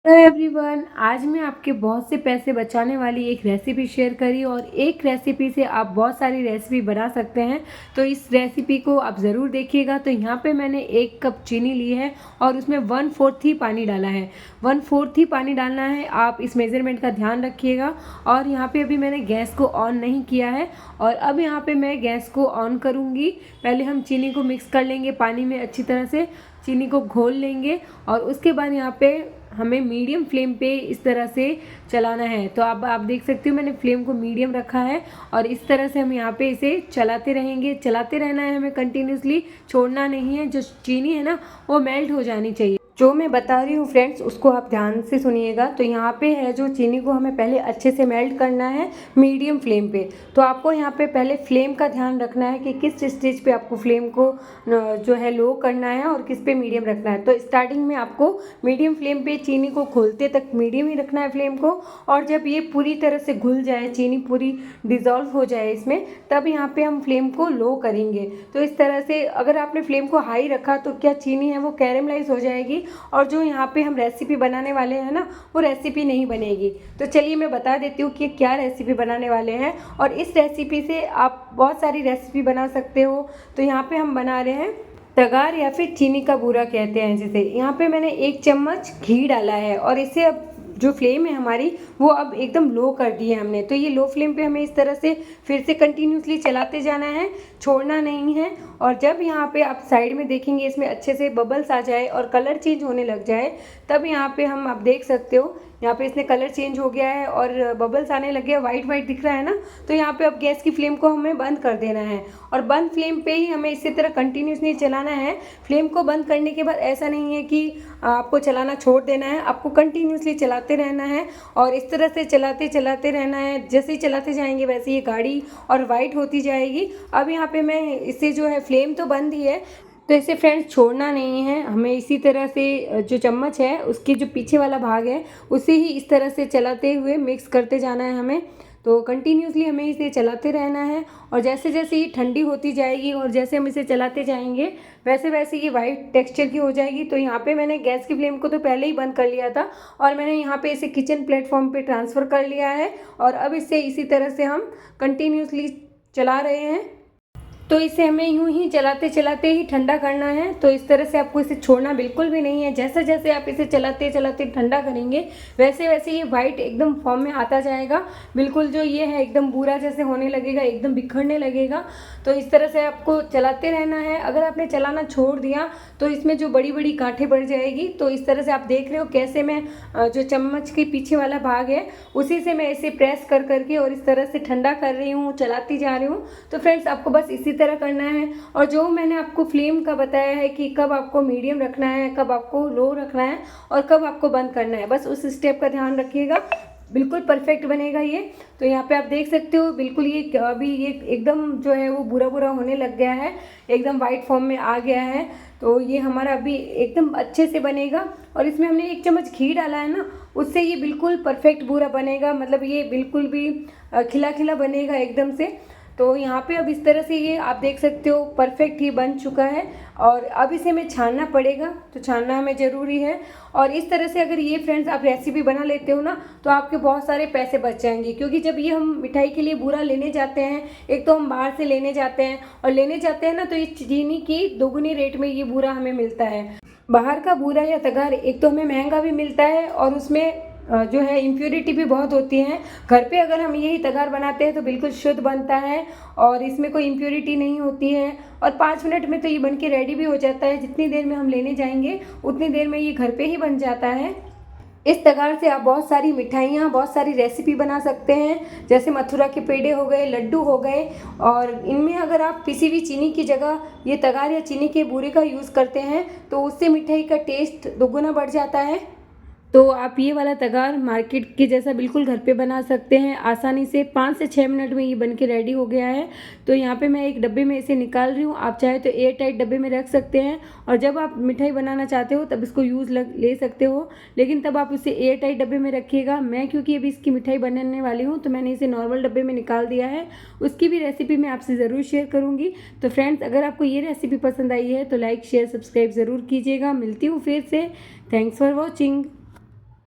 Hello everyone, आज मैं आपके बहुत से पैसे बचाने वाली एक रेसिपी शेयर करी और एक रेसिपी से आप बहुत सारी रेसिपी बना सकते हैं। तो इस रेसिपी को आप ज़रूर देखिएगा। तो यहाँ पे मैंने 1 कप चीनी ली है और उसमें 1/4 ही पानी डाला है। 1/4 ही पानी डालना है, आप इस मेज़रमेंट का ध्यान रखिएगा। और यहाँ पे अभी मैंने गैस को ऑन नहीं किया है और अब यहाँ पे मैं गैस को ऑन करूँगी। पहले हम चीनी को मिक्स कर लेंगे पानी में, अच्छी तरह से चीनी को घोल लेंगे और उसके बाद यहाँ पे हमें मीडियम फ्लेम पे इस तरह से चलाना है। तो अब आप देख सकते हो मैंने फ्लेम को मीडियम रखा है और इस तरह से हम यहाँ पे इसे चलाते रहेंगे। चलाते रहना है हमें कंटिन्यूसली, छोड़ना नहीं है। जो चीनी है ना वो मेल्ट हो जानी चाहिए। जो मैं बता रही हूँ फ्रेंड्स उसको आप ध्यान से सुनिएगा। तो यहाँ पे है जो चीनी को हमें पहले अच्छे से मेल्ट करना है मीडियम फ्लेम पे। तो आपको यहाँ पे पहले फ्लेम का ध्यान रखना है कि किस स्टेज पे आपको फ्लेम को जो है लो करना है और किस पे मीडियम रखना है। तो स्टार्टिंग में आपको मीडियम फ्लेम पे चीनी को घुलते तक मीडियम ही रखना है फ्लेम को। और जब ये पूरी तरह से घुल जाए, चीनी पूरी डिज़ोल्व हो जाए इसमें, तब यहाँ पे हम फ्लेम को लो करेंगे। तो इस तरह से अगर आपने फ्लेम को हाई रखा तो क्या चीनी है वो कैरेमलाइज हो जाएगी और जो यहाँ पे हम रेसिपी बनाने वाले हैं ना वो रेसिपी नहीं बनेगी। तो चलिए मैं बता देती हूँ कि क्या रेसिपी बनाने वाले हैं और इस रेसिपी से आप बहुत सारी रेसिपी बना सकते हो। तो यहाँ पे हम बना रहे हैं तगार या फिर चीनी का बूरा कहते हैं जिसे। यहाँ पे मैंने 1 चम्मच घी डाला है और इसे अब जो फ्लेम है हमारी वो अब एकदम लो कर दी है हमने। तो ये लो फ्लेम पे हमें इस तरह से फिर से कंटिन्यूसली चलाते जाना है, छोड़ना नहीं है। और जब यहाँ पे आप साइड में देखेंगे इसमें अच्छे से बबल्स आ जाए और कलर चेंज होने लग जाए, तब यहाँ पे हम आप देख सकते हो यहाँ पे इसने कलर चेंज हो गया है और बबल्स आने लगे हैं, वाइट वाइट दिख रहा है ना। तो यहाँ पे अब गैस की फ्लेम को हमें बंद कर देना है और बंद फ्लेम पे ही हमें इसी तरह कंटिन्यूसली चलाना है। फ्लेम को बंद करने के बाद ऐसा नहीं है कि आपको चलाना छोड़ देना है, आपको कंटिन्यूसली चलाते रहना है और इस तरह से चलाते चलाते रहना है। जैसे ही चलाते जाएंगे वैसे ये गाढ़ी और वाइट होती जाएगी। अब यहाँ पे मैं इसे जो है फ्लेम तो बंद ही है, तो इसे फ्रेंड्स छोड़ना नहीं है हमें। इसी तरह से जो चम्मच है उसके जो पीछे वाला भाग है उसे ही इस तरह से चलाते हुए मिक्स करते जाना है हमें। तो कंटिन्यूसली हमें इसे चलाते रहना है और जैसे जैसे ये ठंडी होती जाएगी और जैसे हम इसे चलाते जाएंगे वैसे वैसे ये वाइट टेक्सचर की हो जाएगी। तो यहाँ पे मैंने गैस की फ्लेम को तो पहले ही बंद कर लिया था और मैंने यहाँ पे इसे किचन प्लेटफॉर्म पे ट्रांसफ़र कर लिया है और अब इसे इसी तरह से हम कंटिन्यूसली चला रहे हैं। तो इसे हमें यूं ही चलाते चलाते ही ठंडा करना है। तो इस तरह से आपको इसे छोड़ना बिल्कुल भी नहीं है। जैसे जैसे आप इसे चलाते चलाते ठंडा करेंगे वैसे वैसे ये वाइट एकदम फॉर्म में आता जाएगा। बिल्कुल जो ये है एकदम बूरा जैसे होने लगेगा, एकदम बिखरने लगेगा। तो इस तरह से आपको चलाते रहना है। अगर आपने चलाना छोड़ दिया तो इसमें जो बड़ी बड़ी गांठें बढ़ जाएगी। तो इस तरह से आप देख रहे हो कैसे मैं जो चम्मच के पीछे वाला भाग है उसी से मैं इसे प्रेस कर करके और इस तरह से ठंडा कर रही हूँ, चलाती जा रही हूँ। तो फ्रेंड्स आपको बस इसी तरह करना है। और जो मैंने आपको फ्लेम का बताया है कि कब आपको मीडियम रखना है, कब आपको लो रखना है और कब आपको बंद करना है, बस उस स्टेप का ध्यान रखिएगा। बिल्कुल परफेक्ट बनेगा ये। तो यहाँ पे आप देख सकते हो बिल्कुल ये अभी ये एकदम जो है वो बुरा बुरा होने लग गया है, एकदम वाइट फॉर्म में आ गया है। तो ये हमारा अभी एकदम अच्छे से बनेगा और इसमें हमने 1 चम्मच घी डाला है ना, उससे ये बिल्कुल परफेक्ट बूरा बनेगा। मतलब ये बिल्कुल भी खिला खिला बनेगा एकदम से। तो यहाँ पे अब इस तरह से ये आप देख सकते हो परफेक्ट ही बन चुका है और अब इसे हमें छानना पड़ेगा। तो छानना हमें ज़रूरी है और इस तरह से अगर ये फ्रेंड्स आप रेसिपी बना लेते हो ना तो आपके बहुत सारे पैसे बच जाएंगे। क्योंकि जब ये हम मिठाई के लिए बूरा लेने जाते हैं, एक तो हम बाहर से लेने जाते हैं और लेने जाते हैं ना तो ये चीनी की दोगुनी रेट में ये बूरा हमें मिलता है। बाहर का बूरा या तगार एक तो हमें महंगा भी मिलता है और उसमें जो है इम्प्योरिटी भी बहुत होती है। घर पे अगर हम यही तगार बनाते हैं तो बिल्कुल शुद्ध बनता है और इसमें कोई इम्प्योरिटी नहीं होती है और 5 मिनट में तो ये बन के रेडी भी हो जाता है। जितनी देर में हम लेने जाएंगे उतनी देर में ये घर पे ही बन जाता है। इस तगार से आप बहुत सारी मिठाइयाँ, बहुत सारी रेसिपी बना सकते हैं। जैसे मथुरा के पेड़े हो गए, लड्डू हो गए और इनमें अगर आप पिसी हुई चीनी की जगह ये तगार या चीनी के बूरे का यूज़ करते हैं तो उससे मिठाई का टेस्ट दोगुना बढ़ जाता है। तो आप ये वाला तगार मार्केट के जैसा बिल्कुल घर पे बना सकते हैं आसानी से। 5 से 6 मिनट में ये बन के रेडी हो गया है। तो यहाँ पे मैं एक डब्बे में इसे निकाल रही हूँ। आप चाहे तो एयर टाइट डब्बे में रख सकते हैं और जब आप मिठाई बनाना चाहते हो तब इसको ले सकते हो, लेकिन तब आप इसे एयर टाइट डब्बे में रखिएगा। मैं क्योंकि अभी इसकी मिठाई बनाने वाली हूँ तो मैंने इसे नॉर्मल डब्बे में निकाल दिया है। उसकी भी रेसिपी मैं आपसे ज़रूर शेयर करूँगी। तो फ्रेंड्स अगर आपको ये रेसिपी पसंद आई है तो लाइक शेयर सब्सक्राइब ज़रूर कीजिएगा। मिलती हूँ फिर से। Thanks for watching.